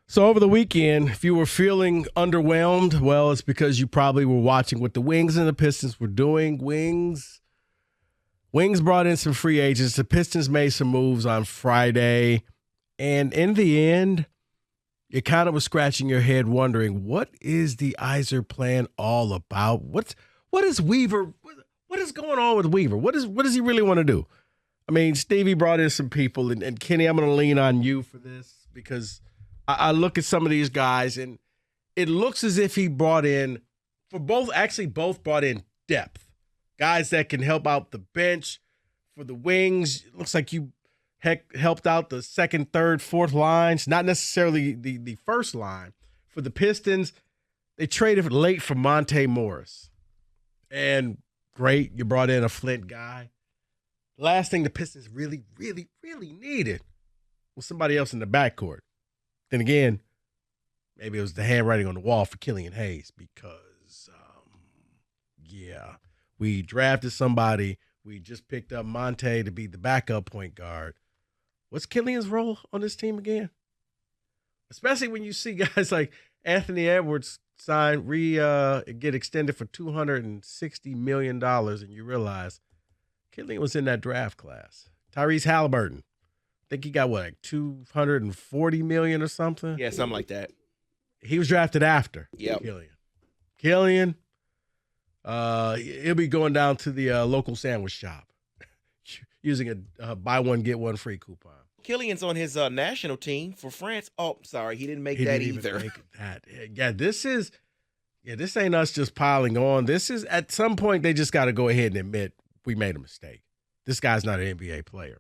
So over the weekend, if you were feeling underwhelmed, well, it's because you probably were watching what the Wings and the Pistons were doing. Wings brought in some free agents. The Pistons made some moves on Friday. And in the end, you kind of was scratching your head wondering, what is the Yzer plan all about? What is Weaver? What is going on with Weaver? What does he really want to do? I mean, Stevie brought in some people, and Kenny, I'm going to lean on you for this because I look at some of these guys, and it looks as if he brought in, both brought in depth. Guys that can help out the bench. For the Wings, it looks like you helped out the second, third, fourth lines, not necessarily the first line. For the Pistons, they traded late for Monte Morris. And great, you brought in a Flint guy. Last thing the Pistons really, really, really needed was somebody else in the backcourt. Then again, maybe it was the handwriting on the wall for Killian Hayes because, we drafted somebody. We just picked up Monte to be the backup point guard. What's Killian's role on this team again? Especially when you see guys like Anthony Edwards get extended for $260 million, and you realize Killian was in that draft class. Tyrese Halliburton, I think he got like $240 million or something. Yeah, something like that. He was drafted after Yep. Killian, he'll be going down to the local sandwich shop using a buy one get one free coupon. Killian's on his national team for France. Oh, sorry, he didn't make He that didn't either. even make that. Yeah, this ain't us just piling on. This is, at some point, they just got to go ahead and admit we made a mistake. This guy's not an NBA player.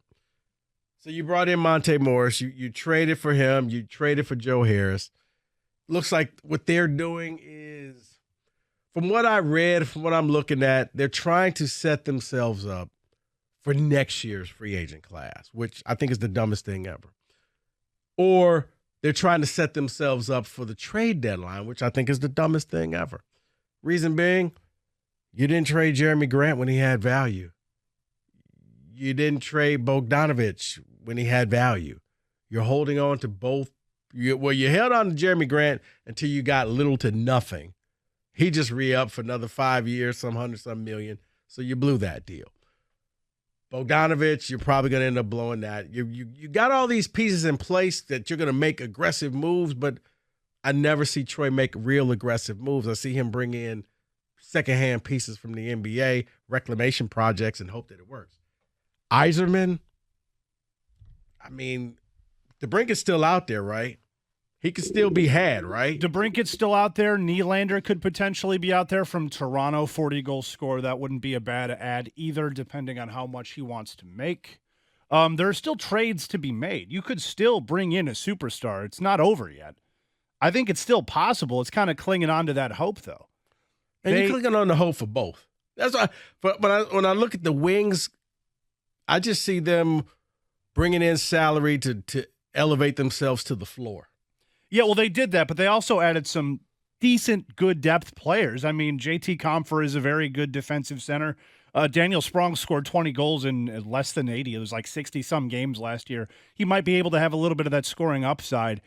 So you brought in Monte Morris. You traded for him. You traded for Joe Harris. Looks like what they're doing is, from what I read, from what I'm looking at, they're trying to set themselves up for next year's free agent class, which I think is the dumbest thing ever. Or they're trying to set themselves up for the trade deadline, which I think is the dumbest thing ever. Reason being, you didn't trade Jeremy Grant when he had value. You didn't trade Bogdanovich when he had value. You're holding on to both. You held on to Jeremy Grant until you got little to nothing. He just re-upped for another 5 years, some $100-some million, so you blew that deal. Bogdanovich, you're probably going to end up blowing that. You got all these pieces in place that you're going to make aggressive moves, but I never see Troy make real aggressive moves. I see him bring in secondhand pieces from the NBA, reclamation projects, and hope that it works. Yzerman, I mean, DeBrincat's still out there, right? He could still be had, right? DeBrincat's still out there. Nylander could potentially be out there from Toronto, 40-goal scorer. That wouldn't be a bad ad either, depending on how much he wants to make. There are still trades to be made. You could still bring in a superstar. It's not over yet. I think it's still possible. It's kind of clinging on to that hope, though. And you're clinging on the hope for both. That's why. But when I look at the Wings, I just see them bringing in salary to elevate themselves to the floor. Yeah, well, they did that, but they also added some decent, good depth players. I mean, JT Compher is a very good defensive center. Daniel Sprong scored 20 goals in less than 80. It was like 60-some games last year. He might be able to have a little bit of that scoring upside.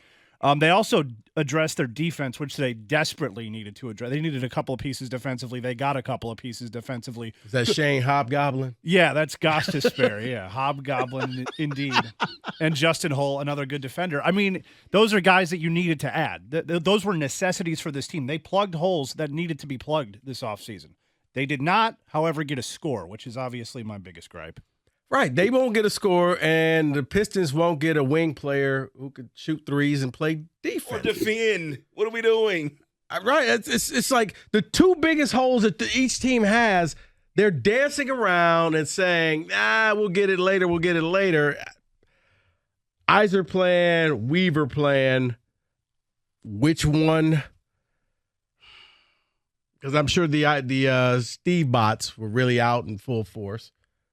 They also addressed their defense, which they desperately needed to address. They needed a couple of pieces defensively. They got a couple of pieces defensively. Is that Shane Hobgoblin? Yeah, that's Gostisbehere. Yeah, Hobgoblin indeed. And Justin Hull, another good defender. I mean, those are guys that you needed to add. Those were necessities for this team. They plugged holes that needed to be plugged this offseason. They did not, however, get a score, which is obviously my biggest gripe. Right. They won't get a score, and the Pistons won't get a wing player who could shoot threes and play defense. Or defend. What are we doing? Right. It's like the two biggest holes that each team has, they're dancing around and saying, we'll get it later, we'll get it later. Yzer plan, Weaver plan, which one? Because I'm sure the Steve bots were really out in full force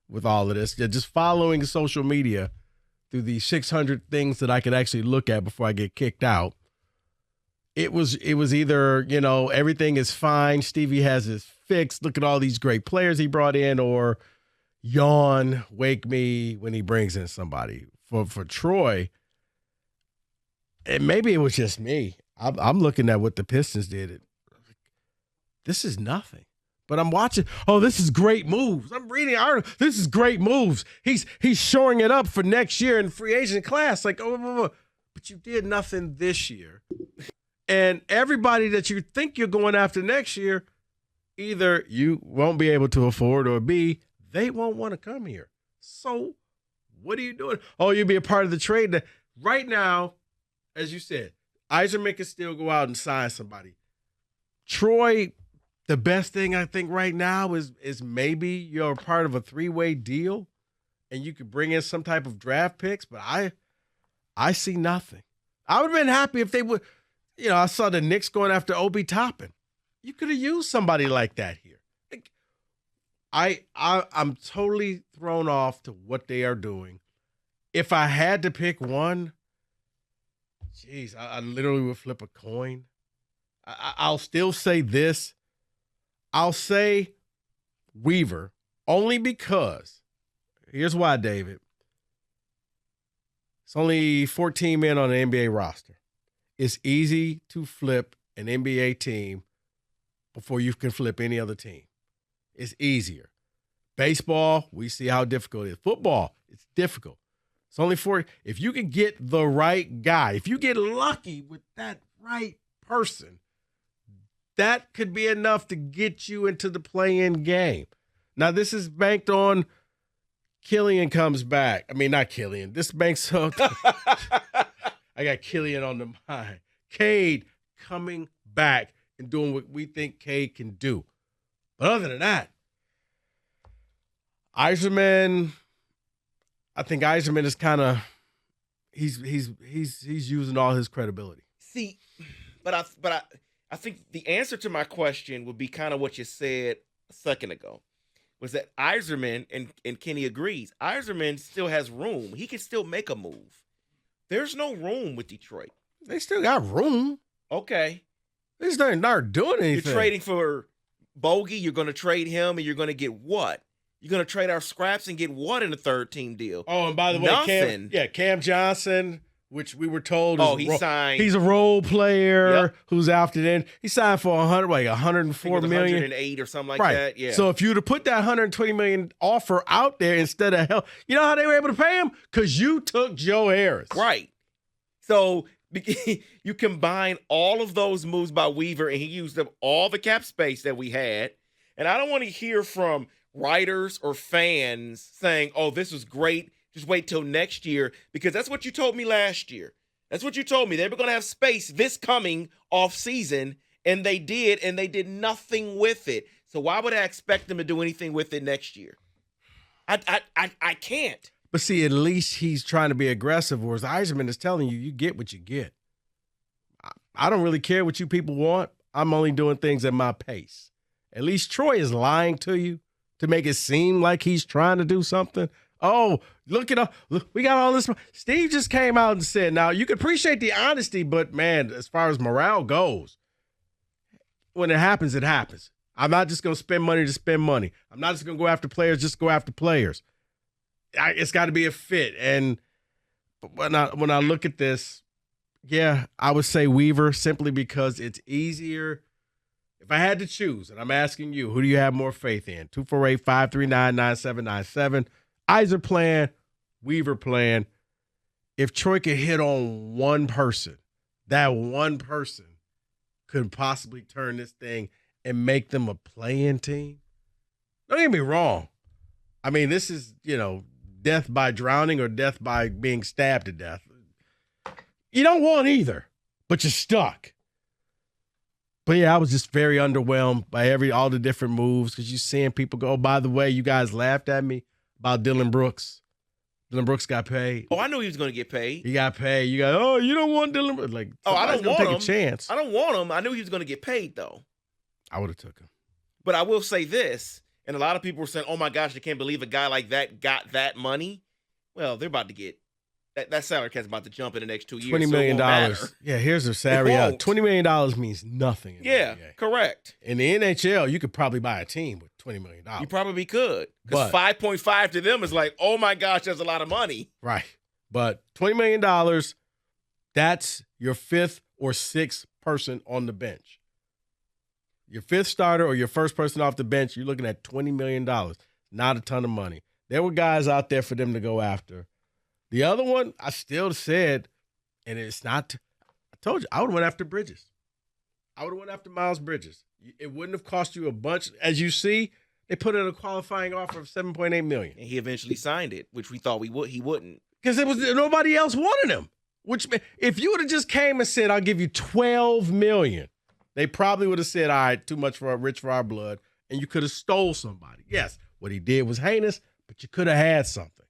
with all of this. Just following social media through the 600 things that I could actually look at before I get kicked out. It was either, everything is fine, Stevie has his fixed, look at all these great players he brought in, or yawn, wake me when he brings in somebody. For Troy, and maybe it was just me. I'm looking at what the Pistons did. This is nothing. But I'm watching. Oh, this is great moves. I'm reading articles. This is great moves. He's shoring it up for next year in free agent class. Like, but you did nothing this year. And everybody that you think you're going after next year, either you won't be able to afford, or B, they won't want to come here. So what are you doing? Oh, you'll be a part of the trade. Right now, as you said, Yzerman can still go out and sign somebody. Troy, the best thing I think right now is maybe you're part of a 3-way deal and you could bring in some type of draft picks, but I see nothing. I would have been happy if they would, I saw the Knicks going after Obi Toppin. You could have used somebody like that here. Like, I'm totally thrown off to what they are doing. If I had to pick one, geez, I literally would flip a coin. I'll still say this. I'll say Weaver only because, here's why, David. It's only 14 men on the NBA roster. It's easy to flip an NBA team before you can flip any other team. It's easier. Baseball, we see how difficult it is. Football, it's difficult. It's only if you can get the right guy, if you get lucky with that right person, that could be enough to get you into the play-in game. Now, this is banked on Killian comes back. I mean, not Killian. This banks on I got Killian on the mind. Cade coming back and doing what we think Cade can do. But other than that, Yzerman, I think Yzerman is kind of he's using all his credibility. See, but I think the answer to my question would be kind of what you said a second ago, was that Yzerman, and Kenny agrees, Yzerman still has room. He can still make a move. There's no room with Detroit. They still got room. Okay. They just aren't doing anything. You're trading for Bogey. You're going to trade him, and you're going to get what? You're going to trade our scraps and get what in a third-team deal? Oh, and by the way, nothing. Cam Johnson, which we were told signed. He's a role player. Yep. Who's opted in. He signed for $104 million. 108 or something like right. that. Yeah. So if you'd have put that $120 million offer out there instead of you know how they were able to pay him? Because you took Joe Harris. Right. So you combine all of those moves by Weaver, and he used up all the cap space that we had. And I don't want to hear from writers or fans saying, oh, this was great, just wait till next year, because that's what you told me last year. That's what you told me. They were going to have space this coming off season, and they did nothing with it. So why would I expect them to do anything with it next year? I can't. But see, at least he's trying to be aggressive, whereas Yzerman is telling you, you get what you get. I don't really care what you people want. I'm only doing things at my pace. At least Troy is lying to you to make it seem like he's trying to do something. Oh, look, we got all this. Steve just came out and said, now, you can appreciate the honesty, but, man, as far as morale goes, when it happens, it happens. I'm not just going to spend money to spend money. I'm not just going to go after players, just go after players. It's got to be a fit. And when I look at this, yeah, I would say Weaver simply because it's easier. If I had to choose, and I'm asking you, who do you have more faith in? 248-539-9797. Yzer plan, Weaver plan. If Troy could hit on one person, that one person could possibly turn this thing and make them a play-in team. Don't get me wrong. I mean, this is, death by drowning or death by being stabbed to death. You don't want either, but you're stuck. But yeah, I was just very underwhelmed by all the different moves because you're seeing people go, oh, by the way, you guys laughed at me about Dylan Brooks. Dylan Brooks got paid. Oh, I knew he was going to get paid. He got paid. You got, oh, you don't want Dylan Brooks. Like, I don't want take him. A chance. I don't want him. I knew he was going to get paid, though. I would have took him. But I will say this, and a lot of people were saying, oh, my gosh, I can't believe a guy like that got that money. Well, they're about to get that salary cap's about to jump in the next 2 years. $20 million. Yeah, here's their salary. $20 million means nothing. Yeah, correct. In the NHL, you could probably buy a team with $20 million. You probably could. Because 5.5 to them is like, oh my gosh, that's a lot of money. Right. But $20 million, That's your fifth or sixth person on the bench. Your fifth starter or your first person off the bench, you're looking at $20 million. Not a ton of money. There were guys out there for them to go after. The other one, I still said, and it's not, I told you, I would have went after Bridges. I would have went after Miles Bridges. It wouldn't have cost you a bunch. As you see, they put in a qualifying offer of $7.8 million. And he eventually signed it, which we thought he wouldn't. Because nobody else wanted him. Which, if you would have just came and said, I'll give you $12 million, they probably would have said, all right, too much rich for our blood, and you could have stole somebody. Yes, what he did was heinous, but you could have had something.